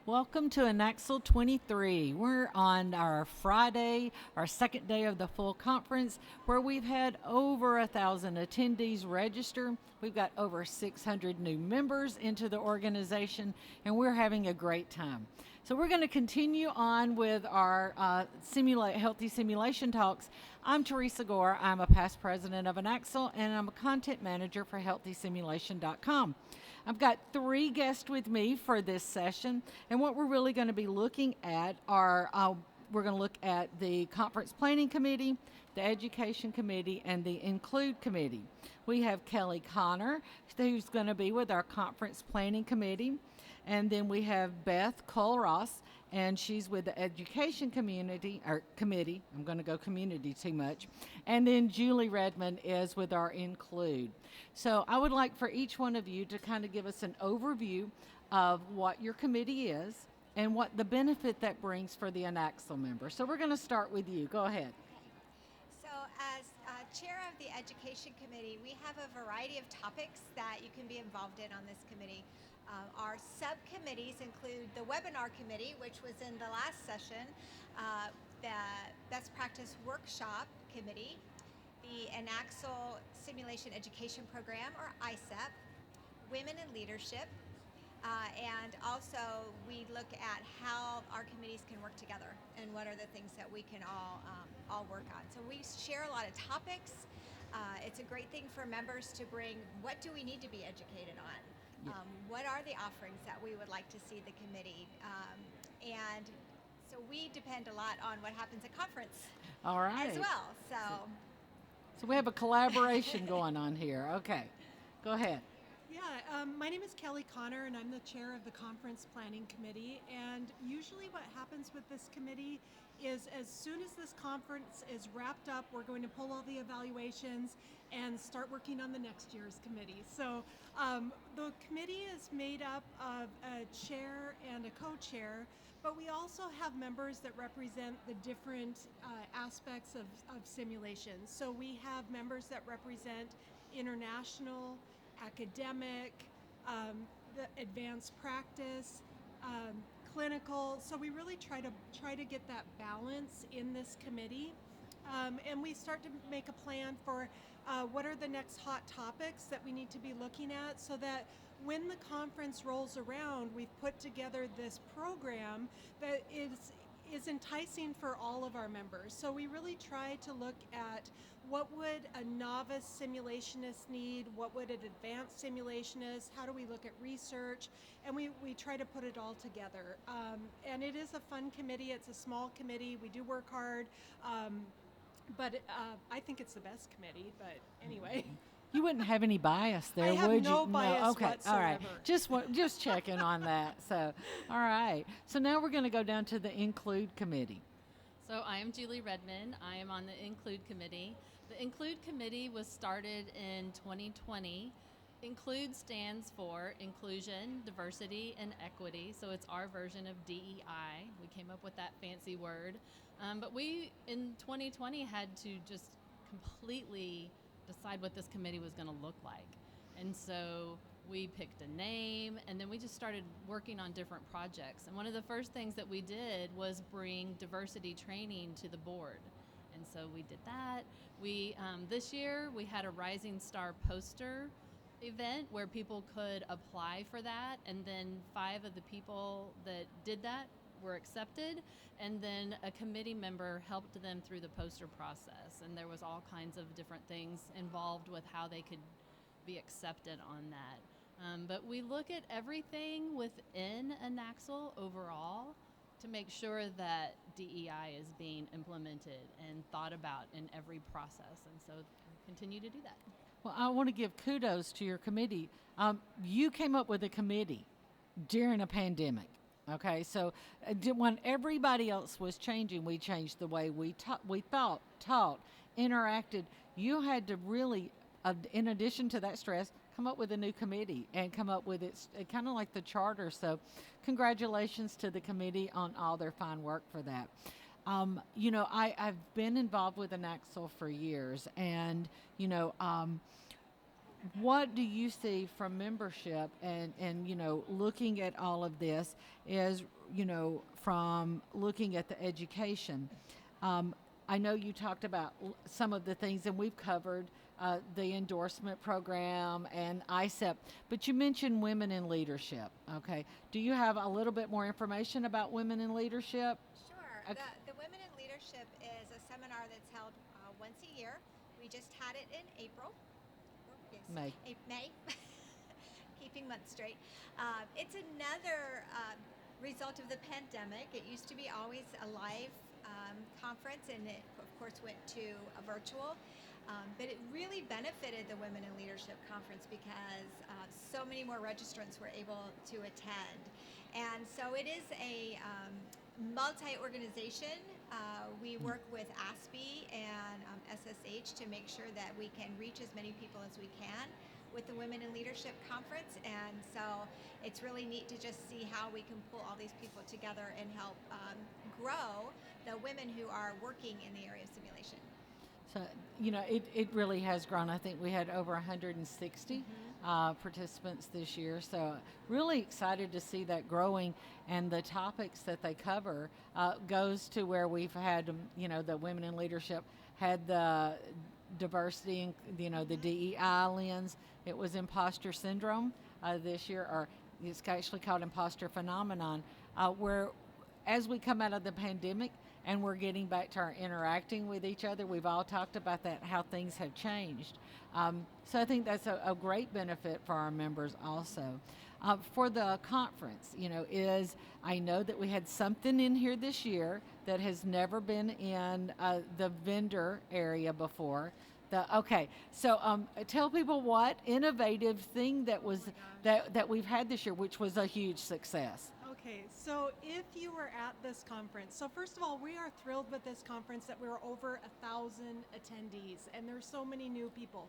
Welcome to INACSL 23. We're on our Friday, our second day of the full conference, where we've had over 1,000 attendees register. We've got over 600 new members into the organization, and we're having a great time. So we're going to continue on with our healthy simulation talks. I'm Teresa Gore. I'm a past president of INACSL, and I'm a content manager for healthysimulation.com. I've got three guests with me for this session, and what we're really going to be looking at are we're going to look at the Conference Planning Committee, the Education Committee, and the Include Committee. We have Kelly Connor, who's going to be with our Conference Planning Committee, and then we have Beth Cole-Ross, and she's with the Education Committee. I'm going to go community too much. And then Julie Redmond is with our Include. So I would like for each one of you to kind of give us an overview of what your committee is and what the benefit that brings for the INACSL member. So we're going to start with you. Go ahead. So as chair of the Education Committee, we have a variety of topics that you can be involved in on this committee. Our subcommittees include the Webinar Committee, which was in the last session, the Best Practice Workshop Committee, the INACSL Simulation Education Program, or ISEP, Women in Leadership, and also we look at how our committees can work together and what are the things that we can all work on. So we share a lot of topics. It's a great thing for members to bring, what do we need to be educated on? What are the offerings that we would like to see the committee? And so we depend a lot on what happens at conference. All right. As well. So we have a collaboration going on here. Okay, go ahead. Yeah, my name is Kelly Connor, and I'm the chair of the Conference Planning Committee. And usually what happens with this committee is as soon as this conference is wrapped up, we're going to pull all the evaluations and start working on the next year's committee. So the committee is made up of a chair and a co-chair, but we also have members that represent the different aspects of simulations. So we have members that represent international, academic, the advanced practice, clinical. So we really try to get that balance in this committee, and we start to make a plan for what are the next hot topics that we need to be looking at, so that when the conference rolls around, we've put together this program that is enticing for all of our members. So we really try to look at what would a novice simulationist need, what would an advanced simulationist, how do we look at research, and we try to put it all together. And it is a fun committee, it's a small committee, we do work hard, but I think it's the best committee, but anyway. You wouldn't have any bias there, I have would no you? bias No. Okay. whatsoever. All right. Just checking on that. So, all right. So now we're going to go down to the Include Committee. So I am Julie Redmond. I am on the Include Committee. The Include Committee was started in 2020. Include stands for Inclusion, Diversity, and Equity. So it's our version of DEI. We came up with that fancy word. But we, in 2020, had to just completely decide what this committee was going to look like. And so we picked a name, and then we just started working on different projects. And one of the first things that we did was bring diversity training to the board. And so we did that. We this year we had a Rising Star poster event where people could apply for that, and then 5 of the people that did that were accepted, and then a committee member helped them through the poster process, and there was all kinds of different things involved with how they could be accepted on that. But we look at everything within INACSL overall to make sure that DEI is being implemented and thought about in every process, and so continue to do that. Well, I want to give kudos to your committee. You came up with a committee during a pandemic. Okay, so when everybody else was changing, we changed the way we thought, taught, interacted. You had to really, in addition to that stress, come up with a new committee and come up with it kind of like the charter. So congratulations to the committee on all their fine work for that. I've been involved with INACSL for years, and what do you see from membership and looking at all of this is, from looking at the education. I know you talked about some of the things, and we've covered the endorsement program and ISEP, but you mentioned women in leadership. Okay. Do you have a little bit more information about women in leadership? Sure. Okay. The Women in Leadership is a seminar that's held once a year. We just had it in April. Yes, May. Keeping months straight. It's another result of the pandemic. It used to be always a live conference, and it, of course, went to a virtual. But it really benefited the Women in Leadership Conference because so many more registrants were able to attend. And so it is a multi-organization. We work with ASPE and SSH to make sure that we can reach as many people as we can with the Women in Leadership Conference. And so it's really neat to just see how we can pull all these people together and help grow the women who are working in the area of simulation. So, it really has grown. I think we had over 160 participants this year. So, really excited to see that growing. And the topics that they cover goes to where we've had, the Women in Leadership had the diversity and, the DEI lens. It was imposter syndrome this year, or it's actually called imposter phenomenon, where as we come out of the pandemic, and we're getting back to our interacting with each other. We've all talked about that, how things have changed. So I think that's a great benefit for our members also. For the conference, I know that we had something in here this year that has never been in the vendor area before. So tell people what innovative thing that was that we've had this year, which was a huge success. Okay, so if you were at this conference, so first of all, we are thrilled with this conference that we were over 1,000 attendees, and there's so many new people.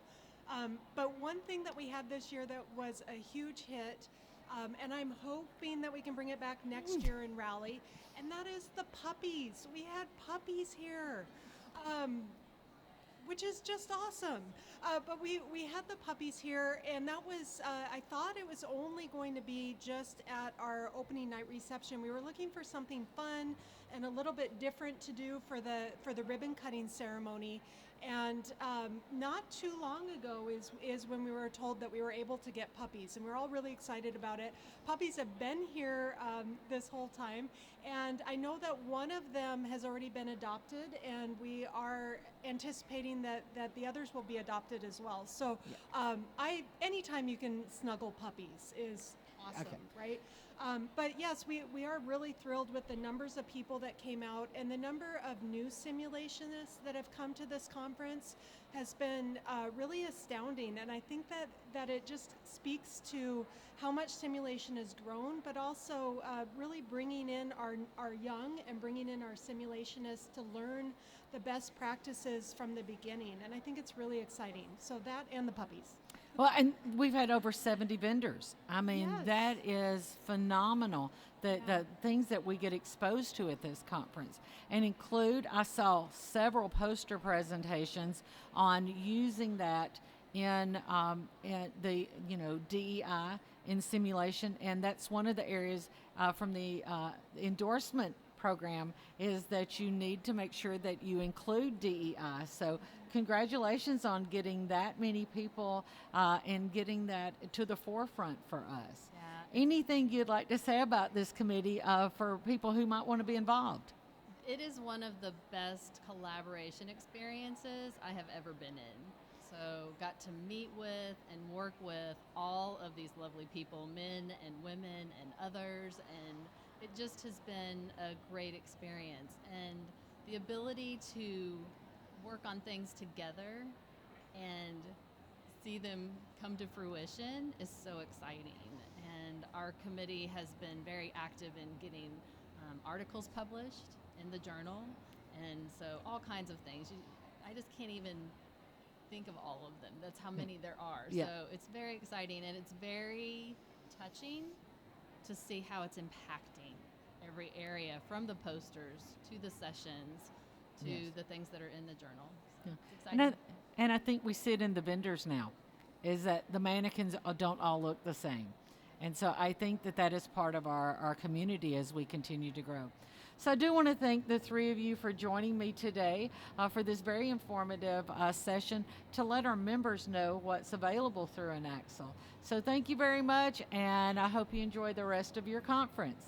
But one thing that we had this year that was a huge hit, and I'm hoping that we can bring it back next year in Raleigh, and that is the puppies. We had puppies here. Which is just awesome. But we had the puppies here, and that was, I thought it was only going to be just at our opening night reception. We were looking for something fun and a little bit different to do for the ribbon cutting ceremony. And not too long ago is when we were told that we were able to get puppies, and we're all really excited about it. Puppies have been here this whole time, and I know that one of them has already been adopted, and we are anticipating that the others will be adopted as well. So anytime you can snuggle puppies is awesome, right? But yes, we are really thrilled with the numbers of people that came out, and the number of new simulationists that have come to this conference has been really astounding. And I think that it just speaks to how much simulation has grown, but also really bringing in our young and bringing in our simulationists to learn the best practices from the beginning. And I think it's really exciting. So that and the puppies. Well, and we've had over 70 vendors. I mean, Yes. That is phenomenal. The things that we get exposed to at this conference, and I saw several poster presentations on using that in the DEI in simulation, and that's one of the areas from the endorsement program is that you need to make sure that you include DEI. So congratulations on getting that many people and getting that to the forefront for us. Yeah. Anything you'd like to say about this committee for people who might want to be involved? It is one of the best collaboration experiences I have ever been in. So got to meet with and work with all of these lovely people, men and women and others, and it just has been a great experience. And the ability to work on things together and see them come to fruition is so exciting. And our committee has been very active in getting articles published in the journal, and so all kinds of things. I just can't even think of all of them. That's how many there are. Yeah. So it's very exciting, and it's very touching to see how it's impacting every area, from the posters to the sessions to Yes. the things that are in the journal. So Yeah. it's exciting. And I think we see it in the vendors now. is that the mannequins don't all look the same. And so I think that that is part of our community as we continue to grow. So I do want to thank the three of you for joining me today for this very informative session to let our members know what's available through INACSL. So thank you very much, and I hope you enjoy the rest of your conference.